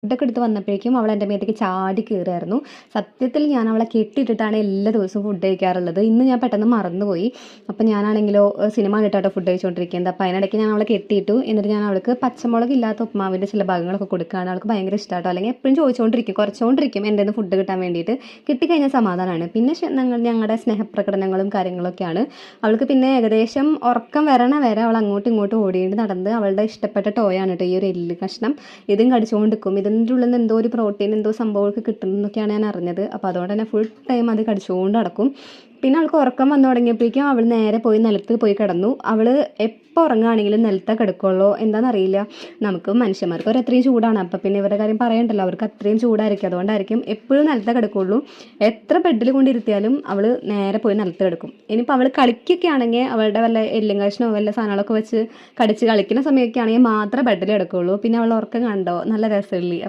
ഫുഡൊക്കെ എടുത്ത് വന്നപ്പോഴേക്കും അവൾ എൻ്റെ മേത്തേക്ക് ചാടി കയറുമായിരുന്നു. സത്യത്തിൽ ഞാൻ അവളെ കെട്ടിയിട്ടിട്ടാണ് എല്ലാ ദിവസവും ഫുഡ് കഴിക്കാറുള്ളത്. ഇന്ന് ഞാൻ പെട്ടെന്ന് മറന്നുപോയി. അപ്പം ഞാനാണെങ്കിലോ സിനിമ കണ്ടിട്ടാട്ടോ ഫുഡ് കഴിച്ചുകൊണ്ടിരിക്കുന്നത്. അപ്പോൾ അതിനിടയ്ക്ക് ഞാൻ അവളെ കെട്ടിയിട്ടു. എന്നിട്ട് ഞാൻ അവൾക്ക് പച്ചമുളക് ഇല്ലാത്ത ഉപ്മാവിൻ്റെ ചില ഭാഗങ്ങളൊക്കെ കൊടുക്കുകയാണ്. അവൾക്ക് ഭയങ്കര ഇഷ്ടമാട്ടോ. അല്ലെങ്കിൽ എപ്പോഴും ചോദിച്ചുകൊണ്ടിരിക്കും, കുറച്ചുകൊണ്ടിരിക്കും എൻ്റെ നിന്ന് ഫുഡ് കിട്ടാൻ വേണ്ടിയിട്ട്. കിട്ടിക്കഴിഞ്ഞാൽ സമാധാനമാണ്. പിന്നെ ഞങ്ങളുടെ സ്നേഹപ്രകടനങ്ങളും കാര്യങ്ങളൊക്കെയാണ്. അവൾക്ക് പിന്നെ ഏകദേശം ഉറക്കം വരണ വരെ അവൾ അങ്ങോട്ടും ഇങ്ങോട്ടും ഓടിയിട്ട് നടന്ന് അവളുടെ ഇഷ്ടപ്പെട്ട ടോയാണ് കേട്ടോ ഈ ഒരു എല്ല് കഷ്ണം. ഇതും കടിച്ചുകൊണ്ടിരിക്കും. ഇതിൻ്റെ ഉള്ളിൽ നിന്ന് എന്തോ ഒരു പ്രോട്ടീൻ എന്തോ സംഭവമൊക്കെ കിട്ടുന്നതൊക്കെയാണ് ഞാൻ അറിഞ്ഞത്. അപ്പോൾ അതുകൊണ്ട് തന്നെ ഫുൾ ടൈം അത് കടിച്ചുകൊണ്ട് നടക്കും. പിന്നെ അവൾക്ക് ഉറക്കം വന്നു തുടങ്ങിയപ്പോഴേക്കും അവൾ നേരെ പോയി നിലത്ത് പോയി കിടന്നു. അവൾ എപ്പോൾ ഉറങ്ങുകയാണെങ്കിലും നിലത്തെ കിടക്കുള്ളൂ. എന്താണെന്നറിയില്ല, നമുക്ക് മനുഷ്യന്മാർക്ക് ഒരു അത്രയും ചൂടാണ്. അപ്പം പിന്നെ ഇവരുടെ കാര്യം പറയണ്ടല്ലോ, അവർക്ക് അത്രയും ചൂടായിരിക്കും. അതുകൊണ്ടായിരിക്കും എപ്പോഴും നിലത്തെ കിടക്കുള്ളൂ. എത്ര ബെഡിൽ കൊണ്ടിരുത്തിയാലും അവൾ നേരെ പോയി നിലത്ത് കിടക്കും. ഇനിയിപ്പോൾ അവൾ കളിക്കൊക്കെ ആണെങ്കിൽ അവളുടെ വല്ല എല്ലും കഷ്ണമോ വല്ല സാധനങ്ങളൊക്കെ വെച്ച് കടിച്ച് കളിക്കുന്ന സമയമൊക്കെ ആണെങ്കിൽ മാത്രമേ ബെഡിൽ കിടക്കുള്ളൂ. പിന്നെ അവൾ ഉറക്കം കണ്ടോ നല്ല രസമില്ലേ.